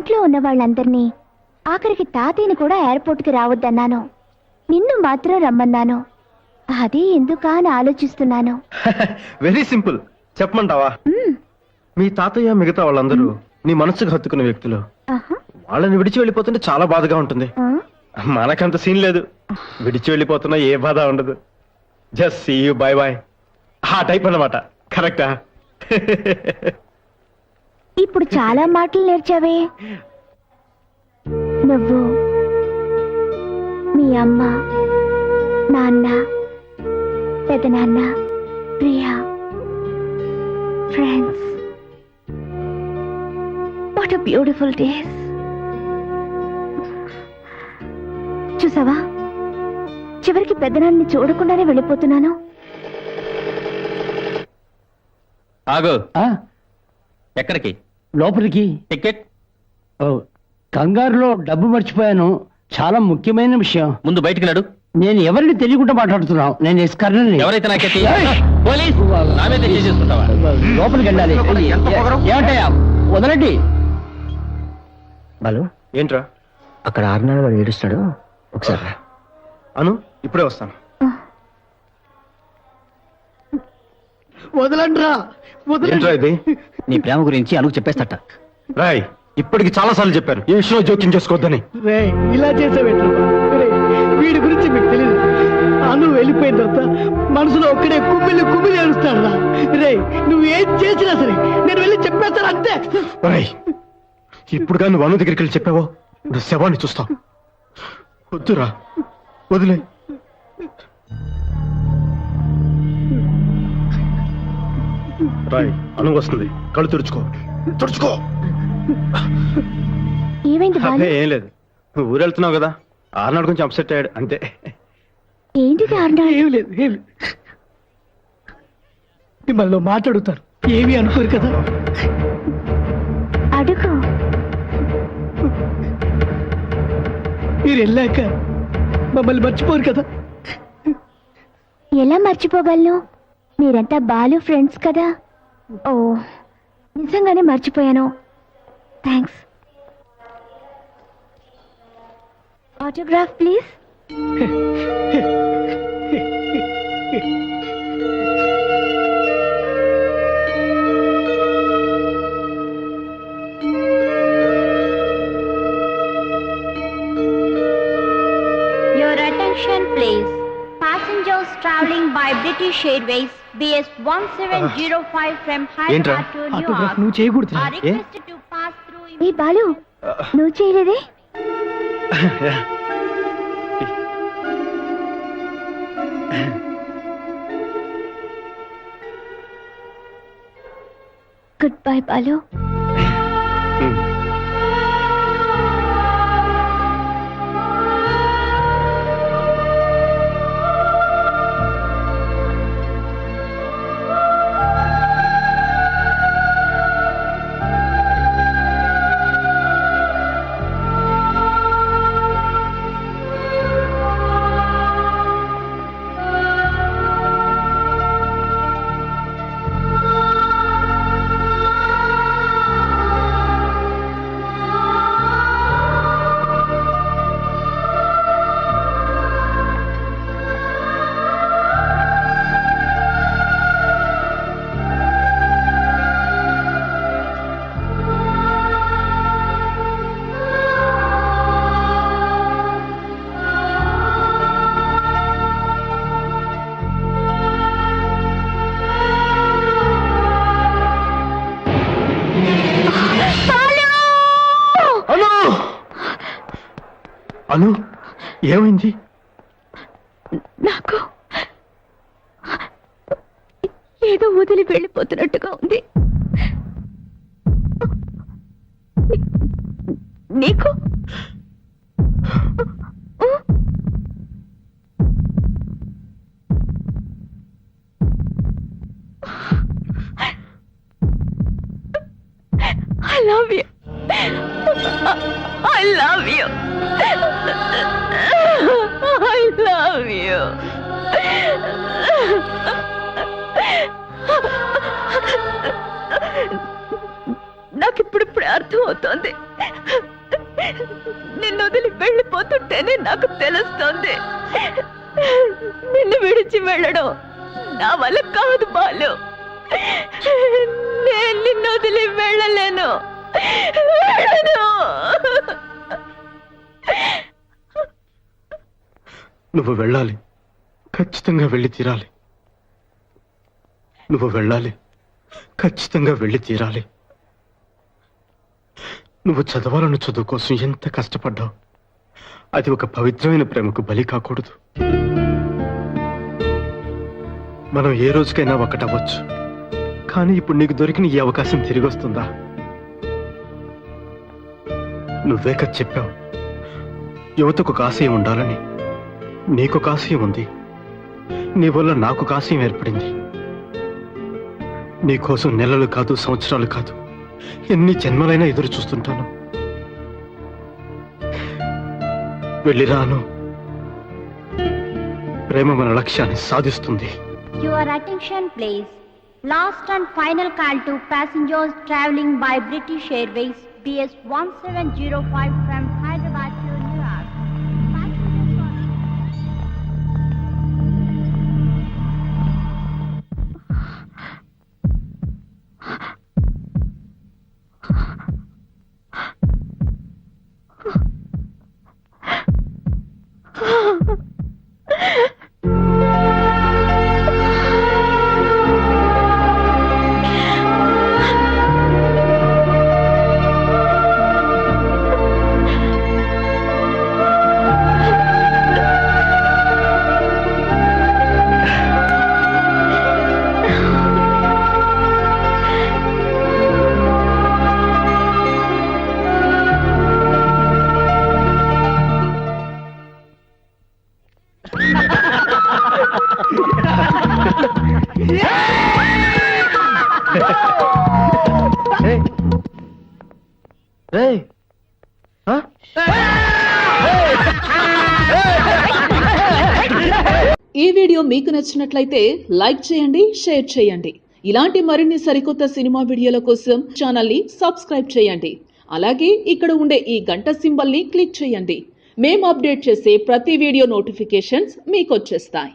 ఇంట్లో ఉన్న వాళ్ళందరినీ, ఆఖరికి తాతయ్యని కూడా ఎయిర్పోర్ట్కి రావద్దన్నాను. నిన్ను మాత్రం రమ్మన్నాను. అది ఎందుకా అని ఆలోచిస్తున్నాను. Very simple. చెప్పమంటావా? మీ తాతయ్య మిగతా వాళ్ళందరూ నీ మనసుకు హత్తుకున్న వ్యక్తులు. వాళ్ళని విడిచి వెళ్ళిపోతుంటే చాలా బాధగా ఉంటుంది. మనకంత సీన్ లేదు. విడిచి వెళ్ళిపోతున్నా ఏ బాధ ఉండదు. Just see you, bye bye, ఆ టైప్ అన్నమాట. కరెక్టా? ఇప్పుడు చాలా మాటలు నేర్చావే. నువ్వు, మీ అమ్మ, నాన్న, పెదనాన్న, Priya, friends. What a beautiful days. చూసావా, చివరికి పెద్దనాన్ని చూడకుండానే వెళ్ళిపోతున్నాను. ఆగు. ఎక్కడికి? లోపలికి. టికెట్? కంగారులో డబ్బు మర్చిపోయాను. చాలా ముఖ్యమైన విషయం. ముందు బయటికి నడు. నేను ఎవరిని తెలియకుండా మాట్లాడుతున్నావు. నేను ఎస్కర్నని. ఎవరైతే నాకైతే పోలీస్ నా మీద చేసేసుకుంటావా? లోపలికి వెళ్ళాలి. ఏమంటాయా? వదలండి. బాలు, ఏంట్రా అక్కడ ఆరునాడు వాడు ఏడుస్తాడు. ఒకసారి అను, ఇప్పుడే వస్తాను. వదలండ్రా. ఏంట్రా ఇది? నీ ప్రేమ గురించి అనుకు చెప్పేస్తట. రాయ్, ఇప్పటికి చాలా సార్లు చెప్పాను ఈ విషయంలో జోక్యం చేసుకోవద్దని. ఇలా చేసావేంట్రా? వీడి గురించి మీకు తెలియదు. అను వెళ్ళిపోయిన తర్వాత మనసులో ఒక్కడే కుమ్మిలి ఏడుస్తాడు రా. రే, నువ్వు ఏం చేసినా సరే నేను వెళ్ళి చెప్పేస్తాను అంతే. రాయ్, ఇప్పుడు కానీ నువ్వు అను దగ్గరికి వెళ్ళి చెప్పావో నువ్వు శవాన్ని చూస్తావు. వద్దురా, వదిలే. రాయ్, అను వస్తుంది. కళ్ళు తుడుచుకో. ఏమైంది బాలు? అదే ఏం లేదు. నువ్వు ఊరు వెళ్తున్నావు కదా, ఆర్నాడు కొంచెం అప్సెట్ అయ్యాడు అంతే. ఏంటిది ఆర్నాడు? ఏం లేదు. మిమ్మల్ని మాట్లాడుతారు. ఏమీ అనుకోరు కదా. అడుగు. మీరు వెళ్ళాక మమ్మల్ని మర్చిపోరు కదా. ఎలా మర్చిపోగలను? మీరంతా బాలు ఫ్రెండ్స్ కదా. ఓ, నిజంగానే మర్చిపోయాను. Thanks. Autograph please. Your attention please. Passengers traveling by British Airways BS 1705 from ఏంట్రా? Hyderabad to New autograph York నువ్వు చేయకూడదు. are requested to pass through ఏ బాలు, నువ్వు చేయలేదే? Good bye Balu. అను, ఏమైంది? నాకు ఏదో వదిలి వెళ్ళిపోతున్నట్టుగా ఉంది. నీకు? I love you. I love you. I love you. నాకిప్పుడిప్పుడే అర్థం అవుతోంది. చూస్తుంటేనే నాకు తెలుస్తుంది నిన్ను విడిచి వెళ్ళడం నా వల్ల కాదు బాలు. నేను నిన్ను వదిలి వెళ్ళలేను. నువ్వు వెళ్ళాలి, ఖచ్చితంగా వెళ్ళి తీరాలి. నువ్వు వెళ్ళాలి, ఖచ్చితంగా వెళ్ళి తీరాలి. నువ్వు చదవాలన్న చదువు కోసం ఎంత కష్టపడ్డావు. అది ఒక పవిత్రమైన ప్రేమకు బలి కాకూడదు. మనం ఏ రోజుకైనా ఒకటవ్వచ్చు, కానీ ఇప్పుడు నీకు దొరికిన ఈ అవకాశం తిరిగి వస్తుందా? నువ్వే కదా చెప్పావు, యువతకు ఒక ఆశయం ఉండాలని. నీకొక ఆశయం ఉంది, నీ వల్ల నాకు ఒక ఆశయం ఏర్పడింది. నీకోసం నెలలు కాదు, సంవత్సరాలు కాదు, ఎన్ని జన్మలైనా ఎదురు చూస్తుంటాను. వెళ్ళిరాను. ప్రేమ మన లక్ష్యాన్ని సాధిస్తుంది. Your attention please. Last and final call to passengers traveling by British Airways BS 1705 from Hyderabad to New York. Passengers on ఈ వీడియో మీకు నచ్చినట్లయితే లైక్ చేయండి, షేర్ చేయండి. ఇలాంటి మరిన్ని సరికొత్త సినిమా వీడియోల కోసం ఛానల్ ని సబ్స్క్రైబ్ చేయండి. అలాగే ఇక్కడ ఉండే ఈ గంట సింబల్ ని క్లిక్ చేయండి. మేము అప్డేట్ చేసే ప్రతి వీడియో నోటిఫికేషన్స్ మీకు వచ్చేస్తాయి.